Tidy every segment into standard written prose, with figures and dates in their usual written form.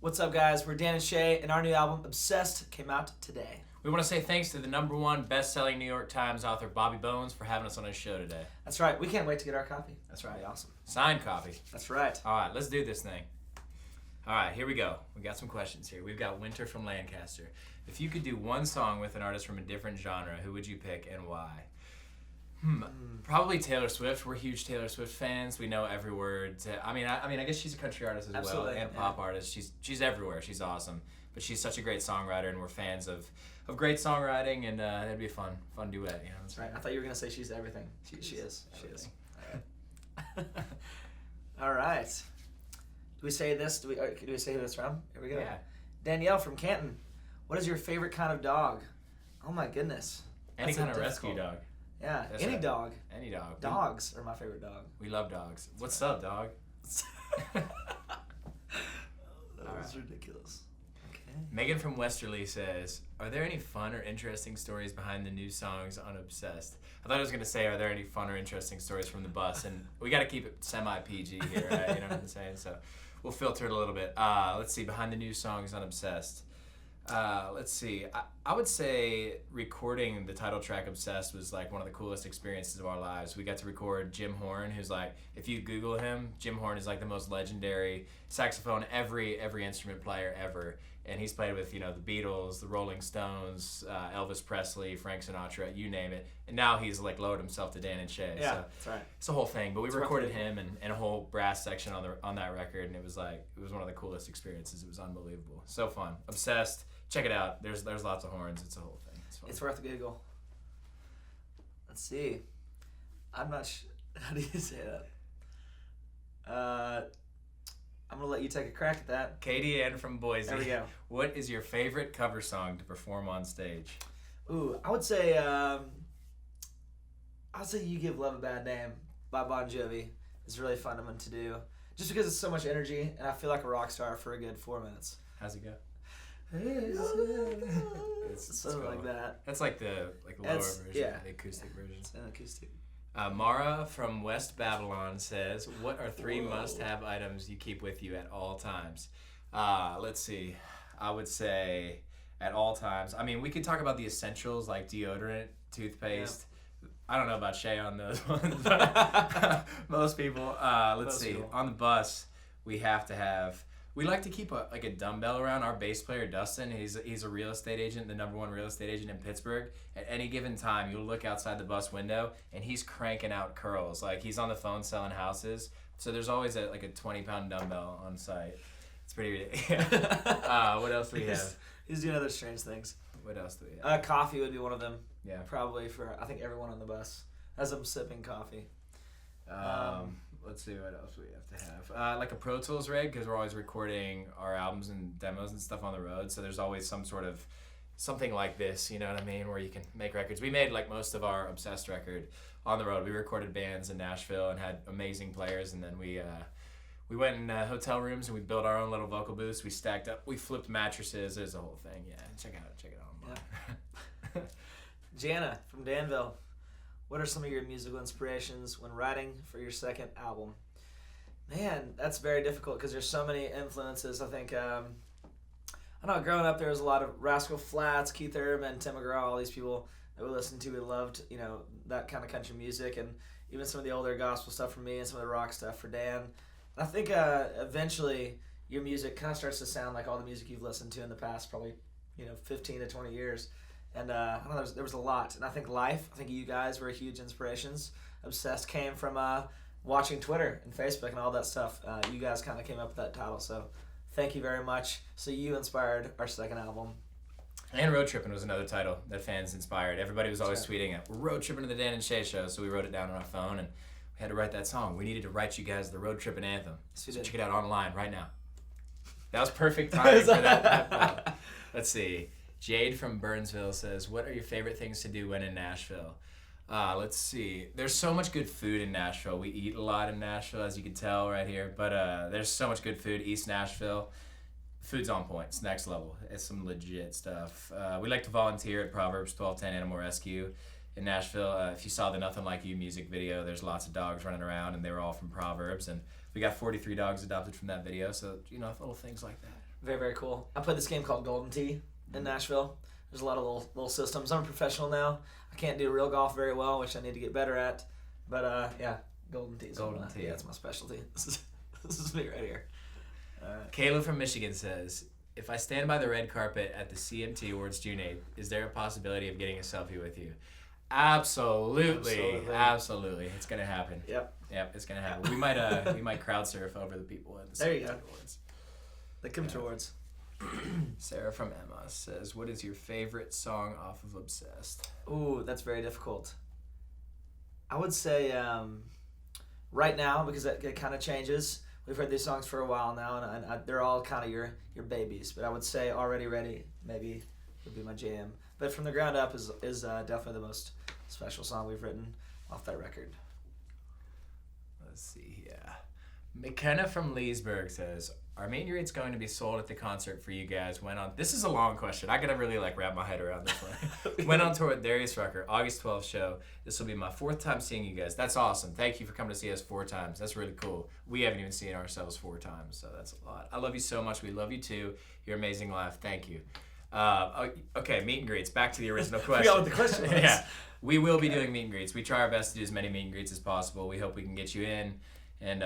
What's up, guys? We're Dan and Shay, and our new album, Obsessed, came out today. We want to say thanks to the #1 best-selling New York Times author Bobby Bones for having us on his show today. That's right. We can't wait to get our copy. That's right. Awesome. Signed copy. That's right. All right, let's do this thing. All right, here we go. We got some questions here. We've got Winter from Lancaster. If you could do one song with an artist from a different genre, who would you pick and why? Probably Taylor Swift. We're huge Taylor Swift fans. We know every word. I guess she's a country artist as Absolutely, well and a pop artist. She's everywhere. She's awesome. But she's such a great songwriter, and we're fans of great songwriting, and it'd be a fun duet. You know, that's right. I thought you were gonna say she's everything. She is. All right. All right. Do we say this? Do we say who it's from? Here we go. Yeah. Danielle from Canton. What is your favorite kind of dog? Oh my goodness. Any kind of rescue dog. Yeah, any dog. Any dog. Dogs are my favorite dog. We love dogs. What's up, dog? That was ridiculous. Okay. Megan from Westerly says, are there any fun or interesting stories behind the new songs on Obsessed? I thought I was going to say, are there any fun or interesting stories from the bus? And we got to keep it semi-PG here, right? You know what I'm saying? So we'll filter it a little bit. Let's see, behind the new songs on Obsessed. Let's see. I would say recording the title track Obsessed was like one of the coolest experiences of our lives. We got to record Jim Horn, who's like, if you Google him, Jim Horn is like the most legendary saxophone every instrument player ever. And he's played with, the Beatles, the Rolling Stones, Elvis Presley, Frank Sinatra, you name it. And now he's like lowered himself to Dan and Shay. Yeah, so that's right. It's a whole thing. But we recorded him and a whole brass section on that record, and it was one of the coolest experiences. It was unbelievable. So fun. Obsessed. Check it out. There's lots of horns. It's a whole thing. It's fun. It's worth a Google. Let's see. I'm not sure. How do you say that? I'm going to let you take a crack at that. Katie Ann from Boise. There we go. What is your favorite cover song to perform on stage? Ooh, I would say You Give Love a Bad Name by Bon Jovi. It's really fun to do. Just because it's so much energy, and I feel like a rock star for a good 4 minutes. How's it go? It's something like that. That's like the lower version, yeah. The acoustic version. It's an acoustic. Mara from West Babylon says, what are 3 must-have items you keep with you at all times? Let's see. I would say at all times. I mean, we could talk about the essentials like deodorant, toothpaste. Yeah. I don't know about Shay on those ones, but most people. Let's see. On the bus, we have to have... We like to keep a dumbbell around. Our bass player, Dustin, he's a real estate agent, the #1 real estate agent in Pittsburgh. At any given time, you'll look outside the bus window, and he's cranking out curls. Like, he's on the phone selling houses. So there's always a 20-pound dumbbell on site. It's pretty ridiculous. What else do we have? He's doing other strange things. What else do we have? Coffee would be one of them. Yeah. Probably for, I think, everyone on the bus as I'm sipping coffee. Let's see what else we have to have. Like a Pro Tools rig, because we're always recording our albums and demos and stuff on the road. So there's always something like this, you know what I mean, where you can make records. We made like most of our Obsessed record on the road. We recorded bands in Nashville and had amazing players, and then we went in hotel rooms and we built our own little vocal booths. We stacked up, we flipped mattresses. There's a whole thing. Yeah, check it out online. Yeah. Jana from Danville. What are some of your musical inspirations when writing for your second album? Man, that's very difficult because there's so many influences. I think, I don't know, growing up there was a lot of Rascal Flatts, Keith Urban, Tim McGraw, all these people that we listened to. We loved, that kind of country music, and even some of the older gospel stuff for me and some of the rock stuff for Dan. And I think eventually your music kind of starts to sound like all the music you've listened to in the past probably, 15 to 20 years. And I don't know, there was a lot. And I think you guys were huge inspirations. Obsessed came from watching Twitter and Facebook and all that stuff. You guys kind of came up with that title. So thank you very much. So you inspired our second album. And Road Trippin' was another title that fans inspired. Everybody was always tweeting it. We're road tripping to the Dan and Shay show. So we wrote it down on our phone and we had to write that song. We needed to write you guys the Road Trippin' anthem. So check it out online right now. That was perfect timing for that. Let's see. Jade from Burnsville says, what are your favorite things to do when in Nashville? Let's see. There's so much good food in Nashville. We eat a lot in Nashville, as you can tell right here. But there's so much good food. East Nashville, food's on point. It's next level. It's some legit stuff. We like to volunteer at Proverbs 12:10 Animal Rescue in Nashville. If you saw the Nothing Like You music video, there's lots of dogs running around, and they were all from Proverbs. And we got 43 dogs adopted from that video. So, little things like that. Very, very cool. I played this game called Golden Tee in Nashville. There's a lot of little systems. I'm a professional now. I can't do real golf very well, which I need to get better at. But yeah, Golden Tee. Golden Tee. Yeah, it's my specialty. This is me right here. Caleb from Michigan says, if I stand by the red carpet at the CMT Awards June 8th, is there a possibility of getting a selfie with you? Absolutely. It's gonna happen. Yep, it's gonna happen. We might crowd surf over the people at the There you CMT go. Awards. they come towards. Sarah from Emma says, what is your favorite song off of Obsessed? Ooh, that's very difficult. I would say right now, because it kind of changes. We've heard these songs for a while now, and they're all kind of your babies. But I would say Already Ready maybe would be my jam. But From the Ground Up is definitely the most special song we've written off that record. Let's see, yeah. McKenna from Leesburg says, are meet and greets going to be sold at the concert for you guys? This is a long question. I gotta really wrap my head around this one. Went on tour with Darius Rucker, August 12th show. This will be my 4th time seeing you guys. That's awesome. Thank you for coming to see us 4 times. That's really cool. We haven't even seen ourselves 4 times, so that's a lot. I love you so much. We love you too. You're amazing live. Thank you. Okay, meet and greets. Back to the original question. Forgot what the question was. Yeah, we will be doing meet and greets. We try our best to do as many meet and greets as possible. We hope we can get you in. And,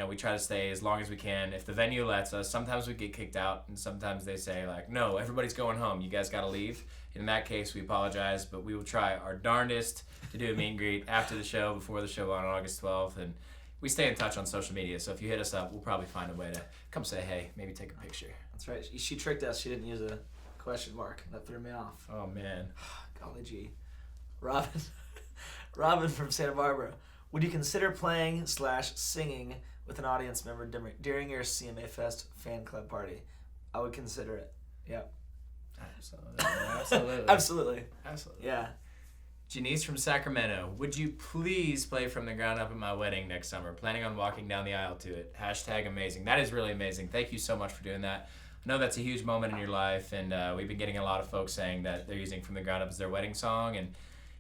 we try to stay as long as we can. If the venue lets us, sometimes we get kicked out, and sometimes they say, no, everybody's going home. You guys got to leave. In that case, we apologize, but we will try our darndest to do a meet and greet after the show, before the show on August 12th. And we stay in touch on social media, so if you hit us up, we'll probably find a way to come say hey, maybe take a picture. That's right. She tricked us. She didn't use a question mark. That threw me off. Oh, man. Golly gee. Robin from Santa Barbara. Would you consider playing / singing with an audience member during your CMA Fest fan club party? I would consider it. Yep. Absolutely. Yeah. Janice from Sacramento. Would you please play From the Ground Up at my wedding next summer? Planning on walking down the aisle to it. #amazing. That is really amazing. Thank you so much for doing that. I know that's a huge moment in your life, and we've been getting a lot of folks saying that they're using From the Ground Up as their wedding song, and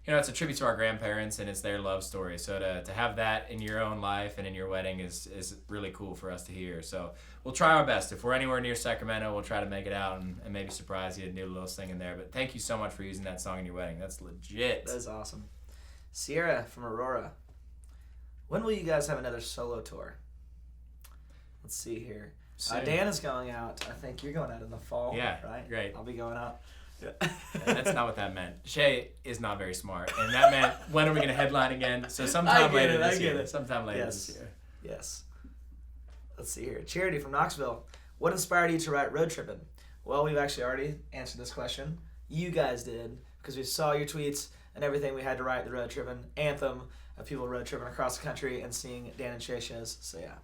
it's a tribute to our grandparents, and it's their love story. So to have that in your own life and in your wedding is really cool for us to hear. So we'll try our best. If we're anywhere near Sacramento, we'll try to make it out and maybe surprise you and do a little singing there. But thank you so much for using that song in your wedding. That's legit. That is awesome. Sierra from Aurora. When will you guys have another solo tour? Let's see here. Dan is going out. I think you're going out in the fall. Yeah, right? Great. I'll be going out. Yeah, that's not what that meant. Shay is not very smart, and that meant when are we going to headline again? So sometime later this year. Sometime later this year. Yes. Let's see here. Charity from Knoxville. What inspired you to write Road Trippin'? Well, we've actually already answered this question. You guys did, because we saw your tweets and everything. We had to write the Road Trippin' anthem of people road tripping across the country and seeing Dan and Shay shows. So yeah.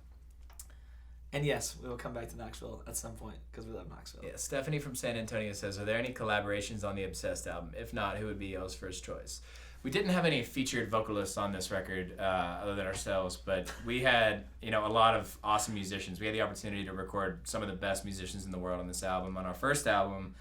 And yes, we will come back to Knoxville at some point because we love Knoxville. Yeah, Stephanie from San Antonio says, are there any collaborations on the Obsessed album? If not, who would be y'all's first choice? We didn't have any featured vocalists on this record other than ourselves, but we had a lot of awesome musicians. We had the opportunity to record some of the best musicians in the world on this album. On our first album,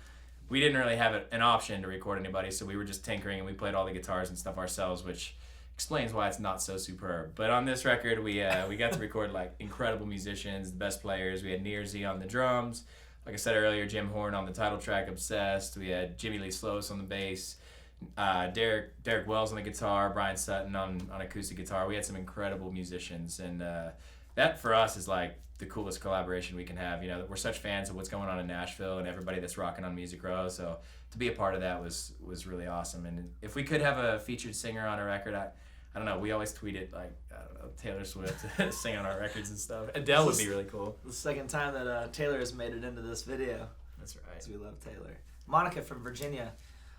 we didn't really have an option to record anybody, so we were just tinkering, and we played all the guitars and stuff ourselves, which explains why it's not so superb. But on this record, we got to record incredible musicians, the best players. We had Nearzy on the drums, like I said earlier, Jim Horn on the title track Obsessed. We had Jimmy Lee Sloas on the bass, Derek Wells on the guitar, Brian Sutton on acoustic guitar. We had some incredible musicians, and that for us is the coolest collaboration we can have. We're such fans of what's going on in Nashville and everybody that's rocking on Music Row, so to be a part of that was really awesome. And if we could have a featured singer on a record, I don't know, we always tweeted Taylor Swift to sing on our records and stuff. Adele would be really cool. The second time that Taylor has made it into this video. That's right. Because we love Taylor. Monica from Virginia.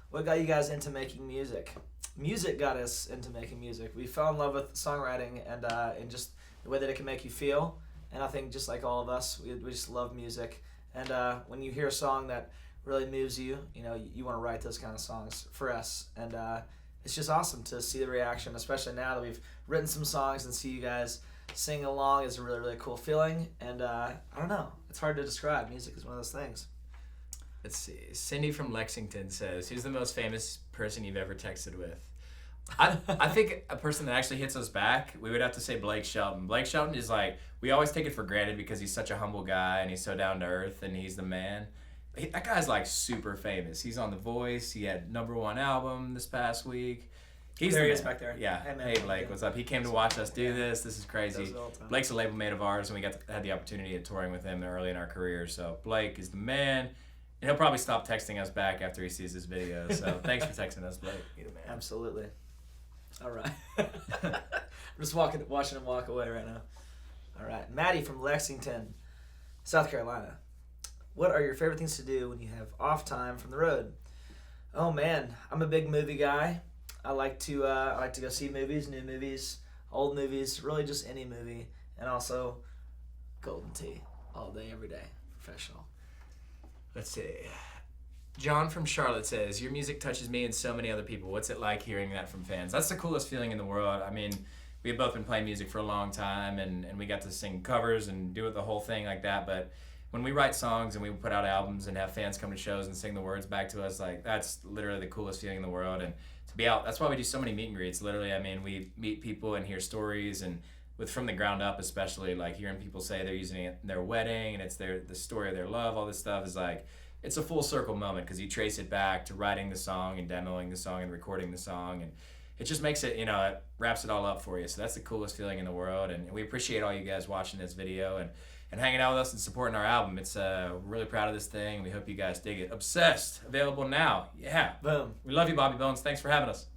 What got you guys into making music? Music got us into making music. We fell in love with songwriting and just the way that it can make you feel. And I think just like all of us, we just love music. And when you hear a song that really moves you, you want to write those kind of songs for us. And it's just awesome to see the reaction, especially now that we've written some songs and see you guys sing along is a really, really cool feeling. And I don't know. It's hard to describe. Music is one of those things. Let's see. Cindy from Lexington says, who's the most famous person you've ever texted with? I think a person that actually hits us back, we would have to say Blake Shelton. Blake Shelton is like, we always take it for granted because he's such a humble guy and he's so down to earth and he's the man. That guy's like super famous. He's on The Voice. He had #1 album this past week. He's there the he is man. back there. Yeah. Hey, man. Hey Blake, what's up? He came to watch us do this. This is crazy. Does it all the time. Blake's a label mate of ours, and we had the opportunity of touring with him early in our career. So Blake is the man, and he'll probably stop texting us back after he sees this video. So thanks for texting us, Blake. You're the man. Absolutely. All right. I'm just watching him walk away right now. All right. Maddie from Lexington, South Carolina. What are your favorite things to do when you have off time from the road? Oh man, I'm a big movie guy. I like to go see movies, new movies, old movies, really just any movie, and also golden tea all day, every day. Professional. Let's see. John from Charlotte says, your music touches me and so many other people. What's it like hearing that from fans? That's the coolest feeling in the world. I mean, we've both been playing music for a long time, and we got to sing covers and do it the whole thing like that, but when we write songs and we put out albums and have fans come to shows and sing the words back to us, like, that's literally the coolest feeling in the world. And to be out, that's why we do so many meet and greets. Literally, I mean, we meet people and hear stories, and with from the ground up, especially, like hearing people say they're using it in their wedding and it's the story of their love. All this stuff is like, it's a full circle moment because you trace it back to writing the song and demoing the song and recording the song, and it just makes it, it wraps it all up for you. So that's the coolest feeling in the world, and we appreciate all you guys watching this video and hanging out with us and supporting our album. It's we're really proud of this thing. We hope you guys dig it. Obsessed, available now. Yeah. Boom. We love you, Bobby Bones. Thanks for having us.